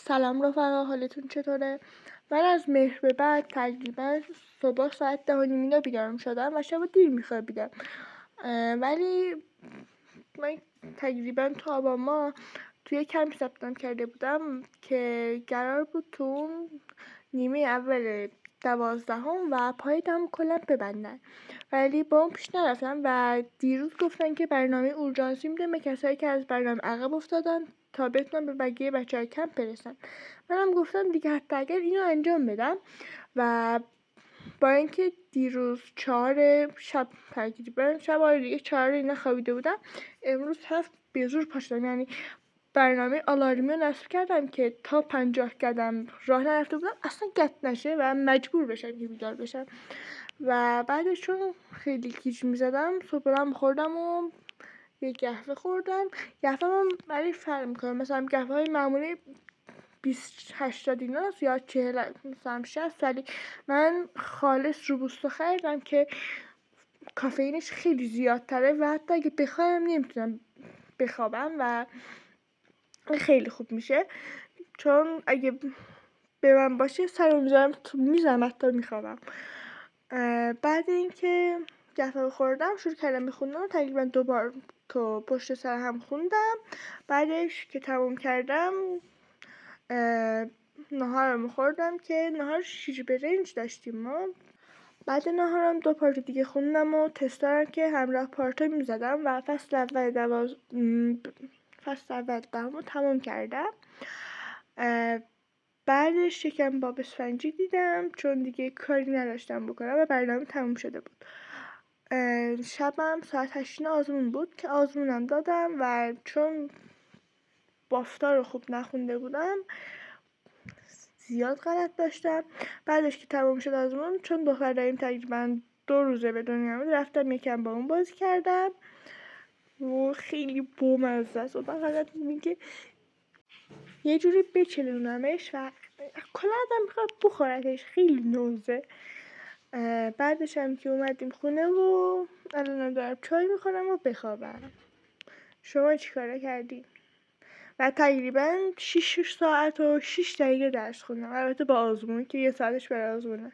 سلام رفقا، حالتون چطوره؟ من از مهر به بعد تقریبا صبح ساعت 10:30 اینا بیدارم شدم و شب دیر میخوابیدم. ولی من تقریبا تو آبان ماه توی کمپ ثبت نام کرده بودم که قرار بود تو اون نیمه اول 12 و پایتم کلا ببندن، ولی با اون پیش نرفتم و دیروز گفتن که برنامه اورژانسی میدن به کسایی که از برنامه عقب افتادن تا بتونن به بقیه بچه‌های کمپ برسن. منم گفتم دیگه حتی اگر اینو انجام بدم و با اینکه دیروز 4 شب تقریبا شب دیگه 4 اینا خوابیده بودم، امروز 7 به زور پا شدم. یعنی برنامه آلارمی رو نصب کردم که تا 50 قدم راه نرفته بودم اصلا قطع نشه و مجبور بشم که بیدار بشم. و بعدش چون خیلی گیج میزدم صبحم خوردم و یه قهوه خوردم. قهوه من ولی فرق میکنه، مثلا قهوه های معمولی 20-80 ایناست یا 40 مثلا 60، ولی من خالص روبوستو خریدم که کافئینش خیلی زیادتره و حتی اگه بخوام نمیتونم بخوابم و خیلی خوب میشه، چون اگه به من باشه سرم میزنم حتی میخوابم. بعد اینکه قهوه خوردم شروع کردم به خوندن، تقریبا 2 بار تو پشت سر هم خوندم. بعدش که تموم کردم ناهارم خوردم که ناهار شیر برنج داشتیم ما. بعد ناهارم 2 پارت دیگه خوندم و تستارم که همراه پارتو میزدم و فصل اول دهم تموم کردم. بعدش یکم باب اسفنجی دیدم چون دیگه کاری نداشتم بکنم و برنامه تموم شده بود. شبم ساعت 8 آزمون بود که آزمونم دادم و چون بافتا رو خوب نخونده بودم زیاد غلط داشتم. بعدش که تموم شد آزمون، چون دختر داریم تقریبا 2 روزه به دنیا آمد، رفتم یکم با اون بازی کردم و خیلی بامزه است و فقط میگه یه جوری بچلونمش و کلا آدم میخواد بخورتش، خیلی نوزه. بعدش هم که اومدیم خونه و الان دارم چای میخورم و بخوابم. شما چی کاره کردی؟ و تقریبا 6 ساعت و 6 دقیقه درس خوندم، البته با آزمون که 1 ساعتش برای آزمونه.